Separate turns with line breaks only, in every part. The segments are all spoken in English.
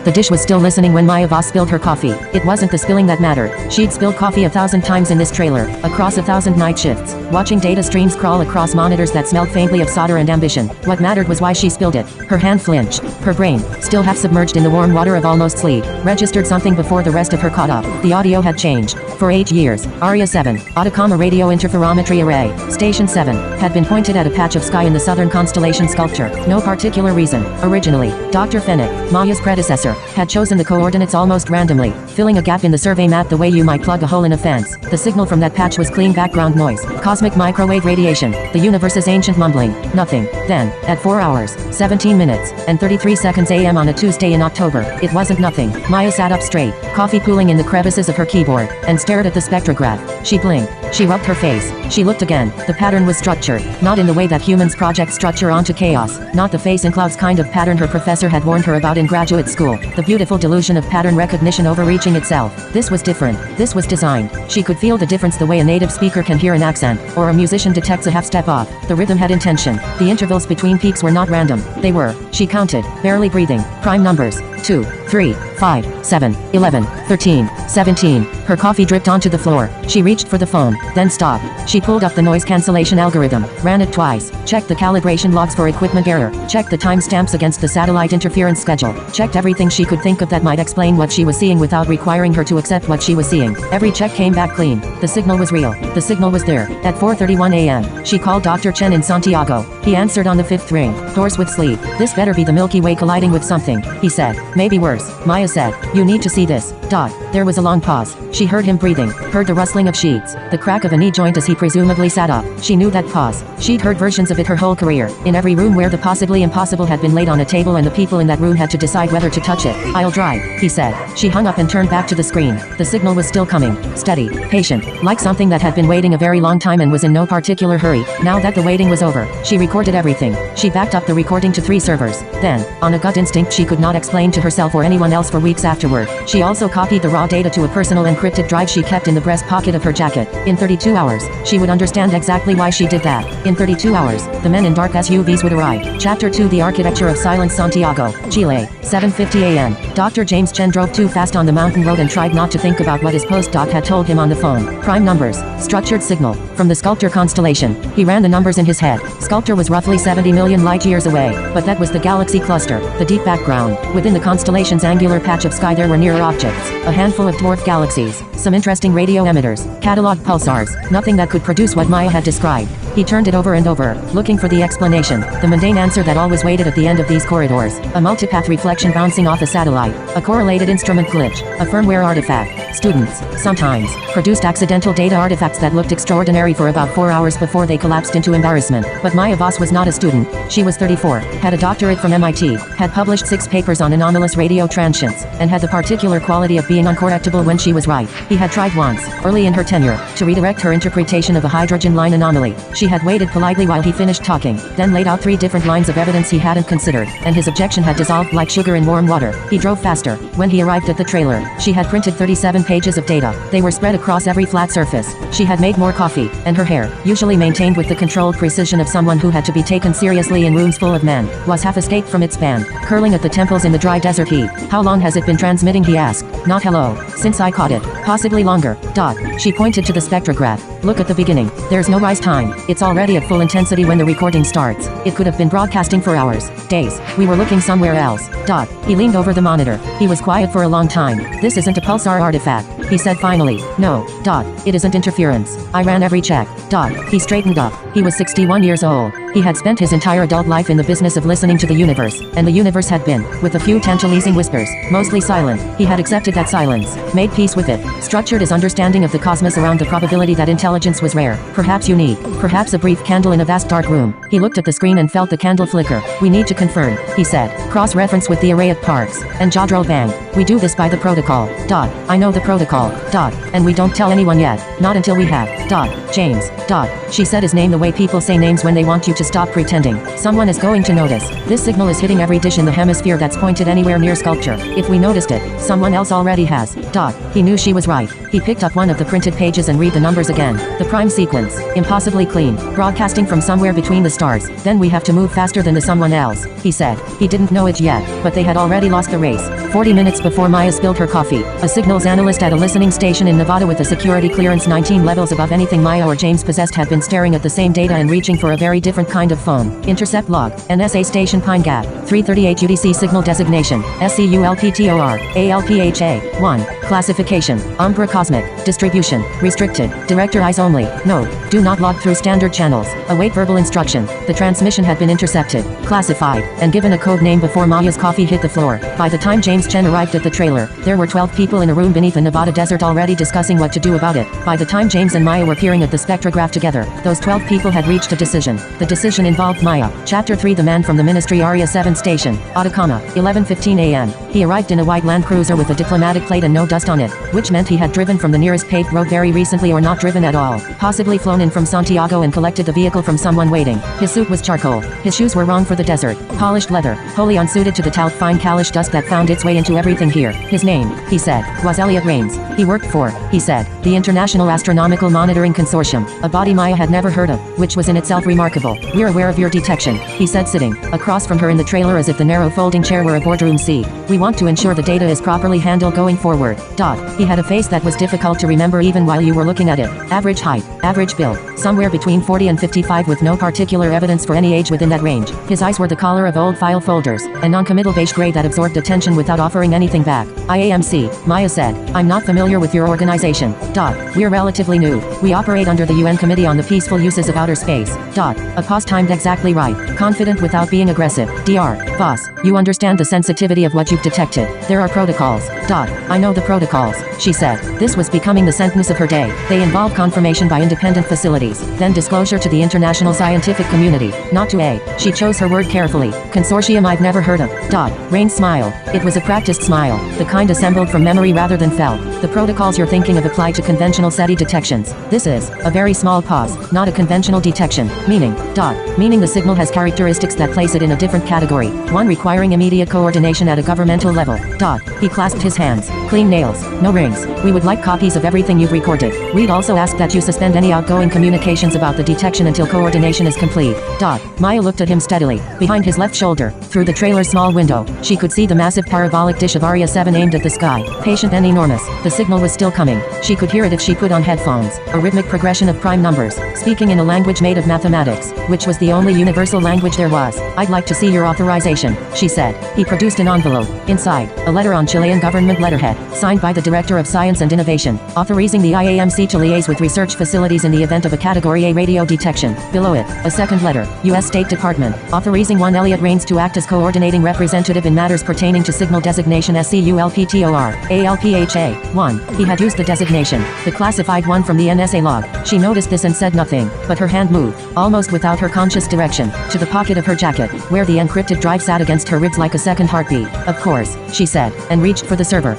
The dish was still listening when Maya Voss spilled her coffee. It wasn't the spilling that mattered. She'd spilled coffee 1,000 times in this trailer, across 1,000 night shifts, watching data streams crawl across monitors that smelled faintly of solder and ambition. What mattered was why she spilled it. Her hand flinched. Her brain, still half submerged in the warm water of almost sleep, registered something before the rest of her caught up. The audio had changed. For 8 years, Aria 7, Atacama Radio Interferometry Array, Station 7, had been pointed at a patch of sky in the southern constellation Sculptor. No particular reason. Originally, Dr. Fennick, Maya's predecessor, had chosen the coordinates almost randomly, filling a gap in the survey map the way you might plug a hole in a fence. The signal from that patch was clean background noise, cosmic microwave radiation, the universe's ancient mumbling, nothing. Then, at 4 hours, 17 minutes, and 33 seconds a.m. on a Tuesday in October, it wasn't nothing. Maya sat up straight, coffee pooling in the crevices of her keyboard, and stared at the spectrograph. She blinked. She rubbed her face. She looked again. The pattern was structured, not in the way that humans project structure onto chaos, not the face in clouds kind of pattern her professor had warned her about in graduate school, the beautiful delusion of pattern recognition overreaching itself. This was different. This was designed. She could feel the difference the way a native speaker can hear an accent, or a musician detects a half step off. The rhythm had intention. The intervals between peaks were not random. They were, she counted, barely breathing, prime numbers, 2, 3, 5, 7, 11, 13, 17. Her coffee dripped onto the floor. She reached for the phone, then stopped. She pulled up the noise cancellation algorithm, ran it twice, checked the calibration logs for equipment error, checked the timestamps against the satellite interference schedule, checked everything she could think of that might explain what she was seeing without requiring her to accept what she was seeing. Every check came back clean. The signal was real. The signal was there. At 4:31 a.m., she called Dr. Chen in Santiago. He answered on the 5th ring, hoarse with sleep. This better be the Milky Way colliding with something, he said. Maybe worse, Maya said. You need to see this. There was a long pause. She heard him breathing, heard the rustling of sheets, the crack of a knee joint as he presumably sat up. She knew that pause. She'd heard versions of it her whole career, in every room where the possibly impossible had been laid on a table and the people in that room had to decide whether to touch it. I'll drive, he said. She hung up and turned back to the screen. The signal was still coming, steady, patient, like something that had been waiting a very long time and was in no particular hurry. Now that the waiting was over, she recorded everything. She backed up the recording to 3 servers. Then, on a gut instinct she could not explain to herself or anyone else for weeks afterward, she also copied the raw data to a personal encrypted drive she kept in the breast pocket of her jacket. In 32 hours, she would understand exactly why she did that. In 32 hours, the men in dark SUVs would arrive. Chapter 2: The Architecture of Silence. Santiago, Chile, 7:50 a.m. Dr. James Chen drove too fast on the mountain road and tried not to think about what his postdoc had told him on the phone. Prime numbers, structured signal, from the Sculptor constellation. He ran the numbers in his head. Sculptor was roughly 70 million light years away, but that was the galaxy cluster, the deep background. Within the constellation's angular patch of sky there were nearer objects, a handful of dwarf galaxies, some interesting radio emitters, catalog pulsars, nothing that could produce what Maya had described. He turned it over and over, looking for the explanation, the mundane answer that always waited at the end of these corridors. A multipath reflection bouncing off a satellite, a correlated instrument glitch, a firmware artifact. Students, sometimes, produced accidental data artifacts that looked extraordinary for about 4 hours before they collapsed into embarrassment. But Maya Voss was not a student. She was 34, had a doctorate from MIT, had published 6 papers on anomalous radio transients, and had the particular quality of being uncorrectable when she was right. He had tried once, early in her tenure, to redirect her interpretation of a hydrogen line anomaly. She had waited politely while he finished talking, then laid out 3 different lines of evidence he hadn't considered, and his objection had dissolved like sugar in warm water. He drove faster. When he arrived at the trailer, she had printed 37 pages of data. They were spread across every flat surface. She had made more coffee, and her hair, usually maintained with the controlled precision of someone who had to be taken seriously in rooms full of men, was half escaped from its band, curling at the temples in the dry desert heat. How long has it been transmitting, he asked. Not hello. Since I caught it. Possibly longer. She pointed to the spectrograph. Look at the beginning. There's no rise time. It's already at full intensity when the recording starts. It could have been broadcasting for hours, days. We were looking somewhere else. He leaned over the monitor. He was quiet for a long time. This isn't a pulsar artifact, he said finally. No. It isn't interference. I ran every check. He straightened up. He was 61 years old. He had spent his entire adult life in the business of listening to the universe, and the universe had been, with a few tantalizing whispers, mostly silent. He had accepted that silence, made peace with it, structured his understanding of the cosmos around the probability that intelligence was rare, perhaps unique, perhaps a brief candle in a vast dark room. He looked at the screen and felt the candle flicker. We need to confirm, he said, cross-reference with the array of parks, and Jadrol banged. We do this by the protocol. I know the protocol. And we don't tell anyone yet, not until we have. James. She said his name the way people say names when they want you to stop pretending. Someone is going to notice. This signal is hitting every dish in the hemisphere that's pointed anywhere near sculpture. If we noticed it, someone else already has. He knew she was right. He picked up one of the printed pages and read the numbers again. The prime sequence. Impossibly clean. Broadcasting from somewhere between the stars. Then we have to move faster than the someone else, he said. He didn't know it yet, but they had already lost the race. 40 minutes before Maya spilled her coffee, a signals analyst at a listening station in Nevada with a security clearance 19 levels above anything Maya or James possessed had been staring at the same data and reaching for a very different kind of phone. Intercept log. NSA station Pine Gap. 338 UDC signal designation. SCULPTOR. ALPHA. 1. Classification. Umbra Cosmic. Distribution. Restricted. Director eyes only. Note. Do not log through standard channels. Await verbal instruction. The transmission had been intercepted, classified, and given a code name before Maya's coffee hit the floor. By the time James Chen arrived at the trailer, there were 12 people in a room beneath the Nevada desert already discussing what to do about it. By the time James and Maya were peering at the spectrograph together, those 12 people had reached a decision. The decision involved Maya. Chapter 3. The man from the Ministry Area 7 station, Atacama, 11:15 a.m. He arrived in a white Land Cruiser with a diplomatic plate and no dust on it, which meant he had driven from the nearest paved road very recently or not driven at all, possibly flown in from Santiago and collected the vehicle from someone waiting. His suit was charcoal. His shoes were wrong for the desert. Polished leather, wholly unsuited to the talc fine calish dust that found its way into everything here. His name, he said, was Elliot Rains. He worked for, he said, the International Astronomical Monitoring Consortium, a body Maya had never heard of, which was in itself remarkable. We're aware of your detection, he said, sitting across from her in the trailer as if the narrow folding chair were a boardroom seat. We want to ensure the data is properly handled going forward. He had a face that was difficult to remember even while you were looking at it. Average height, average build, somewhere between 40 and 55 with no particular evidence for any age within that range. His eyes were the color of old file folders, a non-committal beige gray that absorbed attention without offering anything back. IAMC, Maya said. I'm not familiar with your organization. We're relatively new. We operate under the UN Committee on the Peaceful Uses of Outer Space. A pause timed exactly right. Confident without being aggressive. Boss, you understand the sensitivity of what you've detected. There are protocols. I know the protocols, she said. This was becoming the sentence of her day. They involve confirmation by independent facilities, then disclosure to the international scientific community, not to a, she chose her word carefully, consortium I've never heard of. Rain smiled. It was a practiced smile, the kind assembled from memory rather than felt. The protocols you're thinking of apply to conventional SETI detections. This is a very small pause, not a conventional detection, meaning, meaning the signal has characteristics that place it in a different category, one requiring immediate coordination at a governmental level. He clasped his hands. Clean nails, no rings. We would like copies of everything you've recorded. We'd also ask that you suspend any outgoing communications about the detection until coordination is complete. Maya looked at him steadily. Behind his left shoulder, through the trailer's small window, she could see the massive parabolic dish of Aria 7 aimed at the sky. Patient and enormous. The signal was still coming. She could hear it if she put on headphones. A rhythmic progression of prime numbers, speaking in a language made of mathematics, which was the only universal language there was. I'd like to see your authorization, she said. He produced an envelope. Inside, a letter on Chilean government letterhead, signed by the Director of Science and Innovation, authorizing the IAMC to liaise with research facilities in the event of a Category A radio detection. Below it, a second letter, U.S. State Department, authorizing one Elliot Rains to act as coordinating representative in matters pertaining to signal designation SCULPTOR, ALPHA. 1. He had used the designation, the classified one from the NSA log. She noticed this and said nothing, but her hand moved, almost without her conscious direction, to the pocket of her jacket, where the encrypted drive sat against her ribs like a second heartbeat. Of course, she said, and reached for the server.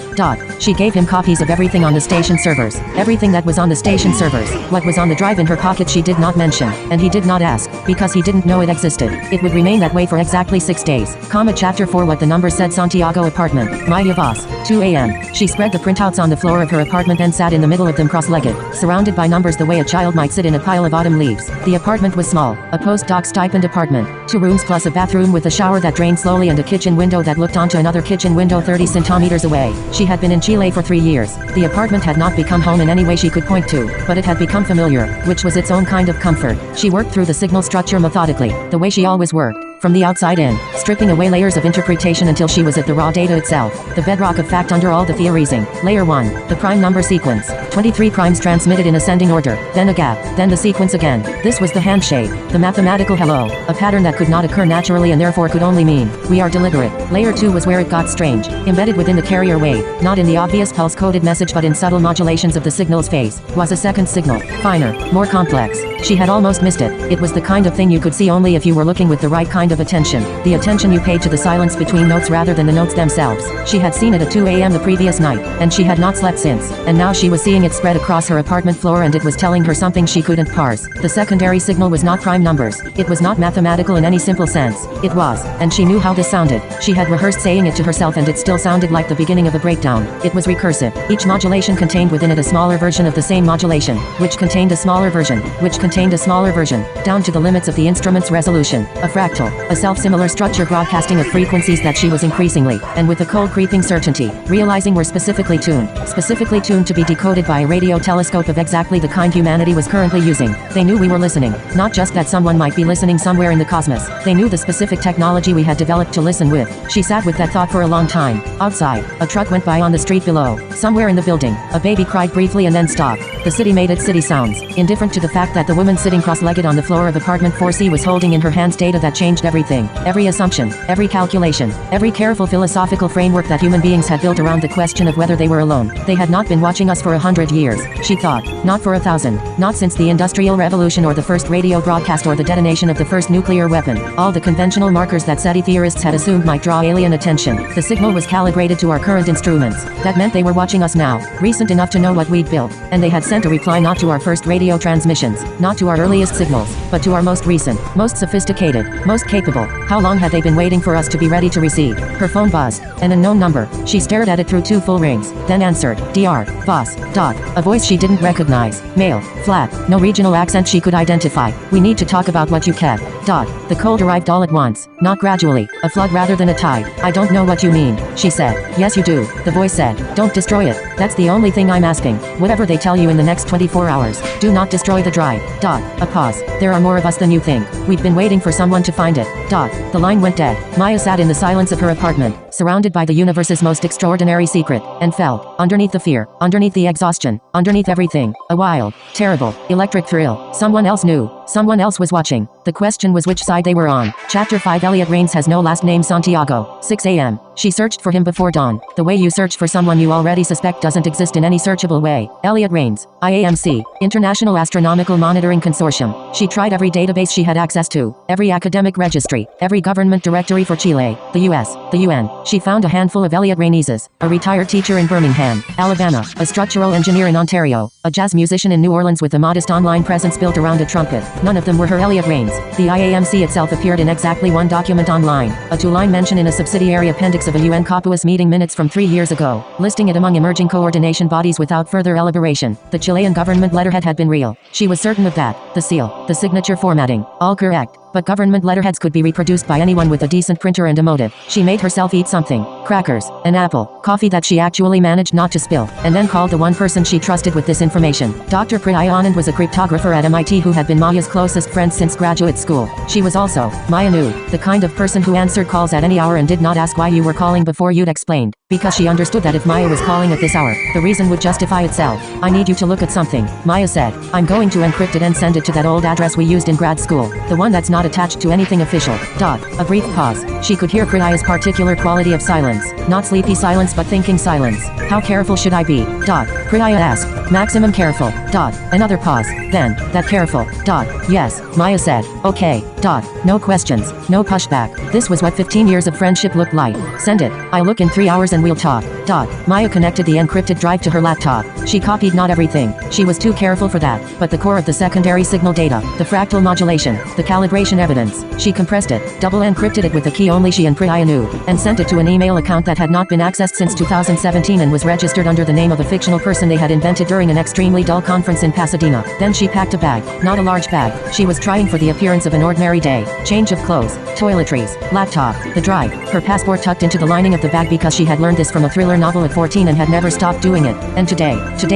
She gave him copies of everything on the station servers. Everything that was on the station servers. What was on the drive in her pocket she did not mention, and he did not ask, because he didn't know it existed. It would remain that way for exactly 6 days. Chapter 4. What the number said. Santiago apartment. Maya Voss. 2 a.m. She spread the printouts on the floor of her apartment and sat in the middle of them cross-legged, surrounded by numbers the way a child might sit in a pile of autumn leaves. The apartment was small, a postdoc stipend apartment. 2 rooms plus a bathroom with a shower that drained slowly and a kitchen window that looked onto another kitchen window 30 centimeters away. She had been in Chile for 3 years. The apartment had not become home in any way she could point to, but it had become familiar, which was its own kind of comfort. She worked through the signal structure methodically, the way she always worked. From the outside in, stripping away layers of interpretation until she was at the raw data itself, the bedrock of fact under all the theorizing. Layer 1, the prime number sequence. 23 primes transmitted in ascending order, then a gap, then the sequence again. This was the handshake, the mathematical hello, a pattern that could not occur naturally and therefore could only mean, we are deliberate. Layer 2 was where it got strange, embedded within the carrier wave, not in the obvious pulse-coded message but in subtle modulations of the signal's phase, was a second signal, finer, more complex. She had almost missed it. It was the kind of thing you could see only if you were looking with the right kind kind of attention. The attention you paid to the silence between notes rather than the notes themselves. She had seen it at 2 a.m. the previous night, and she had not slept since. And now she was seeing it spread across her apartment floor, and it was telling her something she couldn't parse. The secondary signal was not prime numbers. It was not mathematical in any simple sense. It was, and she knew how this sounded. She had rehearsed saying it to herself, and it still sounded like the beginning of a breakdown. It was recursive. Each modulation contained within it a smaller version of the same modulation, which contained a smaller version, which contained a smaller version, down to the limits of the instrument's resolution. A fractal, a self-similar structure broadcasting of frequencies that she was increasingly, and with a cold creeping certainty, realizing were specifically tuned to be decoded by a radio telescope of exactly the kind humanity was currently using. They knew we were listening. Not just that someone might be listening somewhere in the cosmos. They knew the specific technology we had developed to listen with. She sat with that thought for a long time. Outside, a truck went by on the street below. Somewhere in the building, a baby cried briefly and then stopped. The city made its city sounds, indifferent to the fact that the woman sitting cross-legged on the floor of apartment 4C was holding in her hands data that changed everything. Every assumption, every calculation, every careful philosophical framework that human beings had built around the question of whether they were alone. They had not been watching us for 100 years, she thought. Not for 1,000. Not since the Industrial Revolution or the first radio broadcast or the detonation of the first nuclear weapon. All the conventional markers that SETI theorists had assumed might draw alien attention. The signal was calibrated to our current instruments. That meant they were watching us now, recent enough to know what we'd built. And they had sent a reply not to our first radio transmissions, not to our earliest signals, but to our most recent, most sophisticated, most capable. How long had they been waiting for us to be ready to receive? Her phone buzzed. An unknown number. She stared at it through 2 full rings, then answered. DR, boss, dot. A voice she didn't recognize. Male, flat, no regional accent she could identify. We need to talk about what you kept. Dot. The cold arrived all at once, not gradually, a flood rather than a tide. I don't know what you mean, she said. Yes you do, the voice said. Don't destroy it. That's the only thing I'm asking. Whatever they tell you in the next 24 hours, do not destroy the drive. Dot. A pause. There are more of us than you think. We've been waiting for someone to find it. Dot. The line went dead. Maya sat in the silence of her apartment, surrounded by the universe's most extraordinary secret, and felt, underneath the fear, underneath the exhaustion, underneath everything, a wild, terrible, electric thrill. Someone else knew. Someone else was watching. The question was which side they were on. Chapter 5. Elliot Rains has no last name. Santiago. 6 a.m. She searched for him before dawn. The way you search for someone you already suspect doesn't exist in any searchable way. Elliot Rains. IAMC. International Astronomical Monitoring Consortium. She tried every database she had access to, every academic registry, every government directory for Chile, the US, the UN. She found a handful of Elliot Raineses, a retired teacher in Birmingham, Alabama, a structural engineer in Ontario, a jazz musician in New Orleans with a modest online presence built around a trumpet. None of them were her Elliot Rains. The IAMC itself appeared in exactly one document online, a 2-line mention in a subsidiary appendix of a UN COPUOS meeting minutes from 3 years ago, listing it among emerging coordination bodies without further elaboration. The Chilean government letterhead had been real. She was certain of that. The seal, the signature formatting, all correct. But government letterheads could be reproduced by anyone with a decent printer and a motive. She made herself eat something. Crackers, an apple, coffee that she actually managed not to spill, and then called the one person she trusted with this information. Dr. Priya Anand was a cryptographer at MIT who had been Maya's closest friend since graduate school. She was also, Maya knew, the kind of person who answered calls at any hour and did not ask why you were calling before you'd explained. Because she understood that if Maya was calling at this hour, the reason would justify itself. I need you to look at something, Maya said. I'm going to encrypt it and send it to that old address we used in grad school. The one that's not attached to anything official. Dot. A brief pause. She could hear Priya's particular quality of silence. Not sleepy silence but thinking silence. How careful should I be? Dot. Priya asked. Maximum careful. Dot. Another pause. Then, that careful. Dot. Yes, Maya said. Okay. Dot. No questions. No pushback. This was what 15 years of friendship looked like. Send it. I'll look in 3 hours and we'll talk. Dot. Maya connected the encrypted drive to her laptop. She copied not everything. She was too careful for that. But the core of the secondary signal data, the fractal modulation, the calibration evidence. She compressed it, double encrypted it with a key only she and Priya knew, and sent it to an email account that had not been accessed since 2017 and was registered under the name of a fictional person they had invented during an extremely dull conference in Pasadena. Then she packed a bag, not a large bag. She was trying for the appearance of an ordinary day. Change of clothes, toiletries, laptop, the drive, her passport tucked into the lining of the bag because she had learned this from a thriller novel at 14 and had never stopped doing it. And today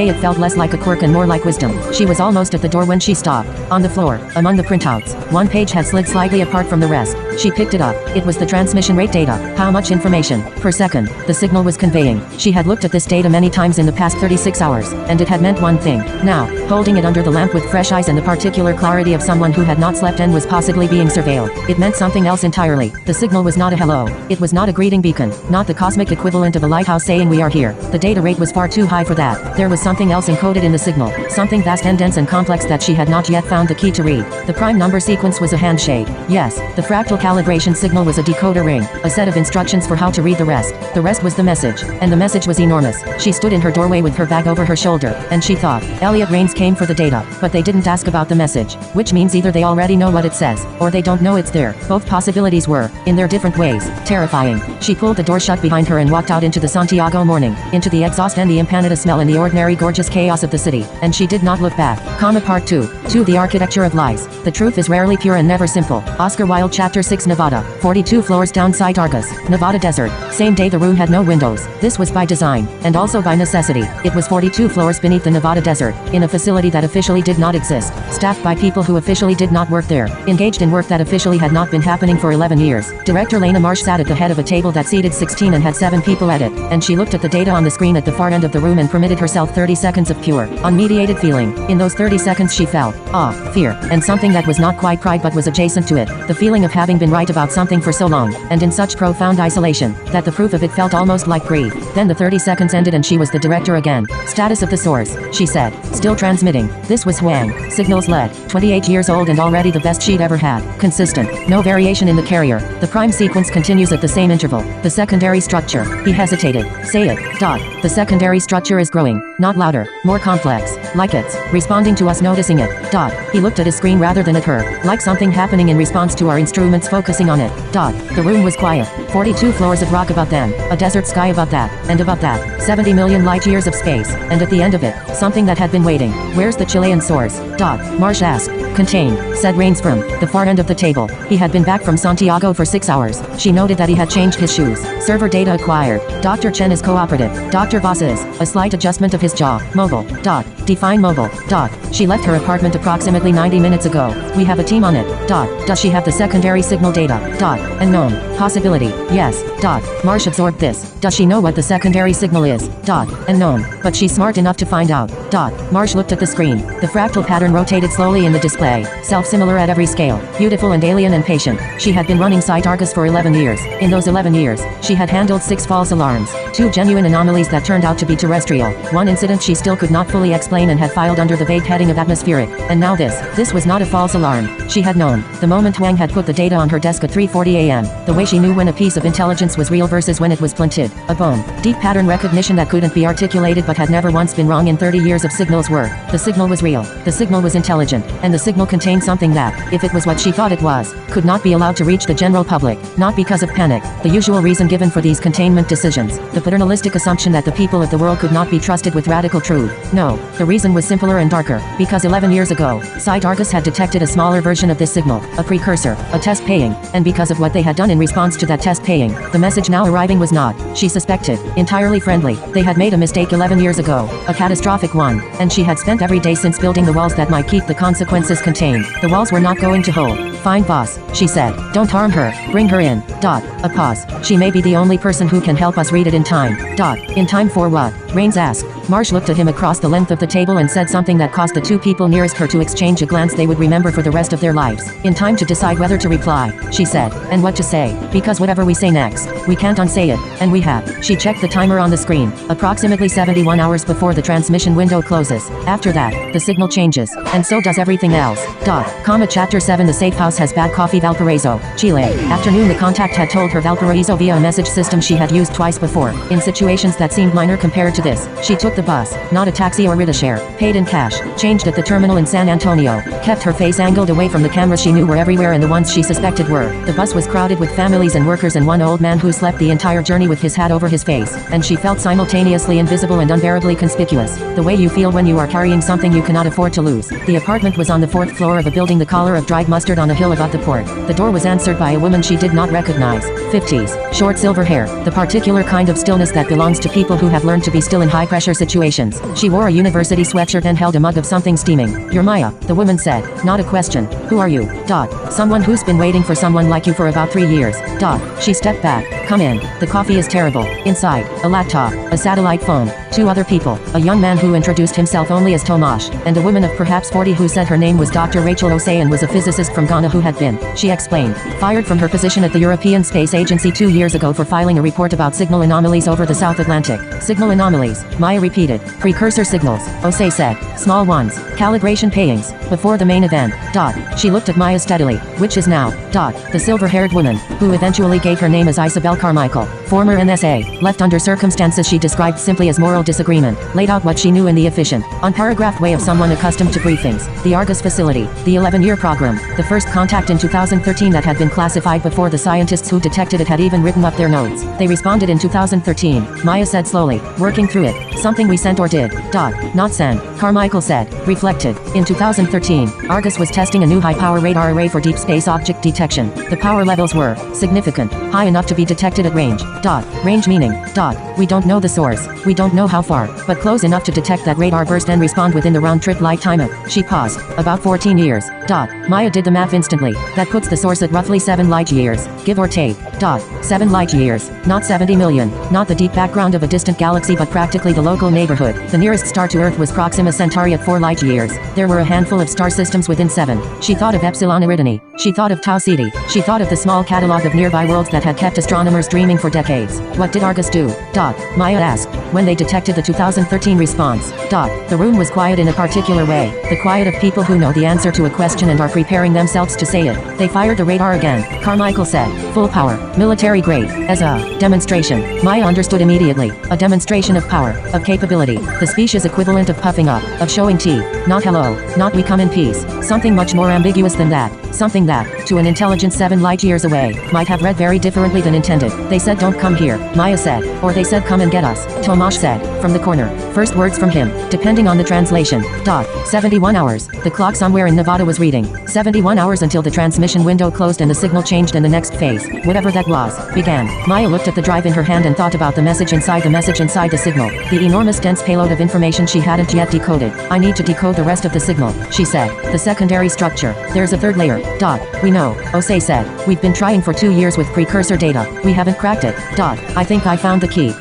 it felt less like a quirk and more like wisdom. She was almost at the door when she stopped. On the floor, among the printouts, one page had slid slightly apart from the rest. She picked it up. It was the transmission rate data. How much information per second the signal was conveying. She had looked at this data many times in the past 36 hours, and it had meant one thing. Now, holding it under the lamp with fresh eyes and the particular clarity of someone who had not slept and was possibly actively being surveilled. It meant something else entirely. The signal was not a hello. It was not a greeting beacon, not the cosmic equivalent of a lighthouse saying we are here. The data rate was far too high for that. There was something else encoded in the signal, something vast and dense and complex that she had not yet found the key to read. The prime number sequence was a handshake. Yes, the fractal calibration signal was a decoder ring, a set of instructions for how to read the rest. The rest was the message, and the message was enormous. She stood in her doorway with her bag over her shoulder, and she thought, Elliot Rains came for the data, but they didn't ask about the message, which means either they already know what it says, or they don't know it's there. Both possibilities were, in their different ways, terrifying. She pulled the door shut behind her and walked out into the Santiago morning, into the exhaust and the empanada smell and the ordinary gorgeous chaos of the city, and she did not look back. Part 2. The architecture of lies. The truth is rarely pure and never simple. Oscar Wilde. Chapter 6. Nevada. 42 floors down Site Argus, Nevada desert. Same day the room had no windows. This was by design, and also by necessity. It was 42 floors beneath the Nevada desert, in a facility that officially did not exist, staffed by people who officially did not work there, engaged in work that officially had not been happening for 11 years. Director Lena Marsh sat at the head of a table that seated 16 and had 7 people at it, and she looked at the data on the screen at the far end of the room and permitted herself 30 seconds of pure, unmediated feeling. In those 30 seconds she felt awe, fear, and something that was not quite pride but was adjacent to it, the feeling of having been right about something for so long, and in such profound isolation, that the proof of it felt almost like grief. Then the 30 seconds ended and she was the director again. Status of the source, she said. Still transmitting. This was Huang. Signals led. 28 years old and already the best she'd ever had. Consistent. No variation in the carrier. The prime sequence continues at the same interval. The secondary structure. He hesitated. Say it. The secondary structure is growing. Not louder. More complex. Like it's responding to us noticing it. He looked at his screen rather than at her. Like something happening in response to our instruments focusing on it. The room was quiet. 42 floors of rock above them. A desert sky above that. And above that. 70 million light years of space. And at the end of it, something that had been waiting. Where's the Chilean source? Marsh asked. Contained, said Rains from the far end of the table. He had been back from Santiago for 6 hours. She noted that he had changed his shoes. Server data acquired. Dr. Chen is cooperative. Dr. Voss is. A slight adjustment of his jaw. Mobile. Define mobile. She left her apartment approximately 90 minutes ago. We have a team on it. Does she have the secondary signal data? Unknown. Possibility. Yes. Marsh absorbed this. Does she know what the secondary signal is? Unknown. But she's smart enough to find out. Marsh looked at the screen. The fractal pattern rotated slowly in the display. Self-similar at every scale. Beautiful and alien and patient. She had been running Site Argus for 11 years. In those 11 years, she had handled 6 false alarms. 2 genuine anomalies that turned out to be terrestrial. 1 incident she still could not fully explain and had filed under the vague heading of atmospheric. And now this. This was not a false alarm. She had known. The moment Huang had put the data on her desk at 3:40 a.m. The way she knew when a piece of intelligence was real versus when it was planted. A bone. Deep pattern recognition that couldn't be articulated but had never once been wrong in 30 years of signals were. The signal was real. The signal was intelligent. And the signal contained something that, if it was what she thought it was, could not be allowed to reach the general public. Not because of panic. The usual reason given for these containment decisions. The paternalistic assumption that the people of the world could not be trusted with radical truth. No. The reason was simpler and darker. Because 11 years ago, Site Argus had detected a smaller version of this signal. A precursor. A test paying. And because of what they had done in response to that test paying, the message now arriving was not, she suspected, entirely friendly. They had made a mistake 11 years ago. A catastrophic one. And she had spent every day since building the walls that might keep the consequences contained. The walls were not going to hold. Fine boss, she said. Don't harm her. Bring her in. A pause. She may be the only person who can help us read it in time. In time for what? Rains asked. Marsh looked at him across the length of the table and said something that caused the 2 people nearest her to exchange a glance they would remember for the rest of their lives. In time to decide whether to reply, she said, and what to say, because whatever we say next, we can't unsay it, and we have. She checked the timer on the screen, approximately 71 hours before the transmission window closes. After that, the signal changes, and so does everything else. Chapter 7. The safe house has bad coffee. Valparaiso, Chile. Afternoon. The contact had told her Valparaiso via a message system she had used twice before, in situations that seemed minor compared to this. She took the bus, not a taxi or rideshare, paid in cash, changed at the terminal in San Antonio, kept her face angled away from the cameras she knew were everywhere and the ones she suspected were. The bus was crowded with families and workers and one old man who slept the entire journey with his hat over his face, and she felt simultaneously invisible and unbearably conspicuous. The way you feel when you are carrying something you cannot afford to lose. The apartment was on the 4th floor of a building, the color of dried mustard on a hill above the port. The door was answered by a woman she did not recognize. 50s, short silver hair, the particular kind of stillness that belongs to people who have learned to be still still in high-pressure situations. She wore a university sweatshirt and held a mug of something steaming. You're Maya, the woman said. Not a question. Who are you? Someone who's been waiting for someone like you for about 3 years. She stepped back. Come in. The coffee is terrible. Inside, a laptop, a satellite phone, 2 other people, a young man who introduced himself only as Tomasz, and a woman of perhaps 40 who said her name was Dr. Rachel Osei and was a physicist from Ghana who had been, she explained, fired from her position at the European Space Agency 2 years ago for filing a report about signal anomalies over the South Atlantic. Signal anomalies, Maya repeated. Precursor signals, Osei said. Small ones. Calibration payings. Before the main event. She looked at Maya steadily. Which is now. The silver-haired woman, who eventually gave her name as Isabel Carmichael. Former NSA. Left under circumstances she described simply as moral disagreement. Laid out what she knew in the efficient, unparagraphed way of someone accustomed to briefings. The Argus facility. The 11-year program. The first contact in 2013 that had been classified before the scientists who detected it had even written up their notes. They responded in 2013. Maya said slowly. Working through it. Something we sent or did. Not send. Carmichael said. Reflected. In 2013, Argus was testing a new high-power radar array for deep space object detection. The power levels were significant, high enough to be detected at range. Range meaning. We don't know the source. We don't know how far, but close enough to detect that radar burst and respond within the round-trip light time of. She paused. About 14 years. Maya did the math instantly. That puts the source at roughly 7 light years, give or take. 7 light years. Not 70 million. Not the deep background of a distant galaxy but practically the local neighborhood. The nearest star to Earth was Proxima Centauri at 4 light years. There were a handful of star systems within 7. She thought of Epsilon Eridani. She thought of Tau Ceti. She thought of the small catalog of nearby worlds that had kept astronomers dreaming for decades. What did Argus do? Maya asked. When they detected the 2013 response. The room was quiet in a particular way. The quiet of people who know the answer to a question and are preparing themselves to say it. They fired the radar again. Carmichael said. Full power. Military grade. As a demonstration. Maya understood immediately. A demonstration of power. Of capability. The specious equivalent of puffing up. Of showing teeth. Not hello. Not we come in peace. Something much more ambiguous than that. Something that, to an intelligence 7 light years away, might have read very differently than intended. They said don't come here, Maya said. Or they said come and get us, Tomasz said, from the corner. First words from him, depending on the translation. 71 hours. The clock somewhere in Nevada was reading. 71 hours until the transmission window closed and the signal changed and the next phase, whatever that was, began. Maya looked at the drive in her hand and thought about the message inside the signal. The enormous dense payload of information she hadn't yet decoded. I need to decode the rest of the signal, she said. The secondary structure. There's a third layer. We know, Osei said. We've been trying for 2 years with precursor data. We haven't cracked it. I think I found the key.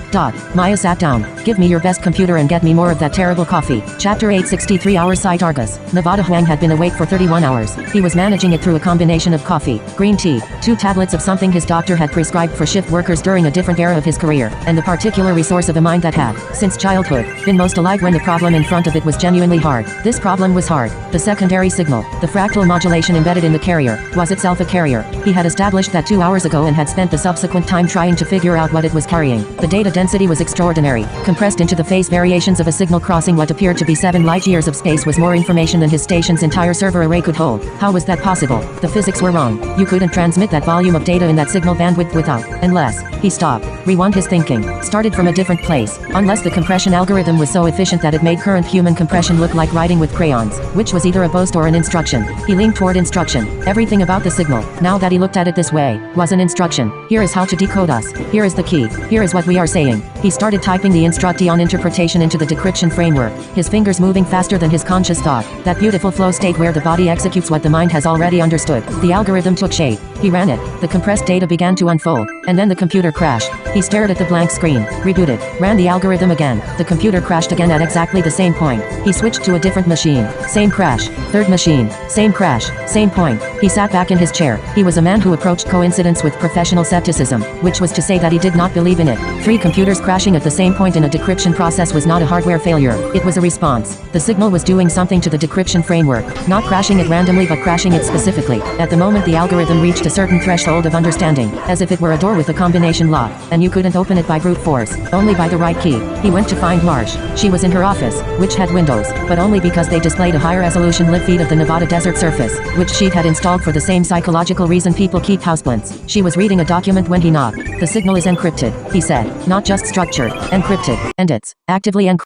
Maya sat down. Give me your best computer and get me more of that terrible coffee. Chapter 8 63 hours Site Argus. Nevada Huang had been awake for 31 hours. He was managing it through a combination of coffee, green tea, 2 tablets of something his doctor had prescribed for shift workers during a different era of his career, and the particular resource of a mind that had, since childhood, been most alive when the problem in front of it was genuinely hard. This problem was hard. The secondary signal, the fractal modulation embedded in the carrier, was itself a carrier. He had established that 2 hours ago and had spent the subsequent time trying to figure out what it was carrying. The data density was extraordinary. Compressed into the phase variations of a signal crossing what appeared to be 7 light years of space was more information than his station's entire server array could hold. How was that possible? The physics were wrong. You couldn't transmit that volume of data in that signal bandwidth without, unless, he stopped, rewound his thinking, started from a different place, unless the compression algorithm was so efficient that it made current human compression look like writing with crayons, which was either a boast or an instruction. He leaned toward instruction. Everything about the signal, now that he looked at it this way, was an instruction. Here is how to decode us. Here is the key. Here is what we are saying. He started typing the instruction interpretation into the decryption framework, his fingers moving faster than his conscious thought. That beautiful flow state where the body executes what the mind has already understood. The algorithm took shape. He ran it. The compressed data began to unfold, and then the computer crashed. He stared at the blank screen, rebooted, ran the algorithm again. The computer crashed again at exactly the same point. He switched to a different machine. Same crash. Third machine. Same crash. Same point. He sat back in his chair. He was a man who approached coincidence with professional skepticism, which was to say that he did not believe in it. 3 computers crashing at the same point in a decryption process was not a hardware failure. It was a response. The signal was doing something to the decryption framework, not crashing it randomly but crashing it specifically. At the moment the algorithm reached a certain threshold of understanding, as if it were a door with a combination lock, and you couldn't open it by brute force, only by the right key. He went to find Marsh. She was in her office, which had windows, but only because they displayed a high resolution live feed of the Nevada desert surface, which she'd had installed for the same psychological reason people keep houseplants. She was reading a document when he knocked. The signal is encrypted, he said. Not just structured, encrypted, and it's actively encrypted.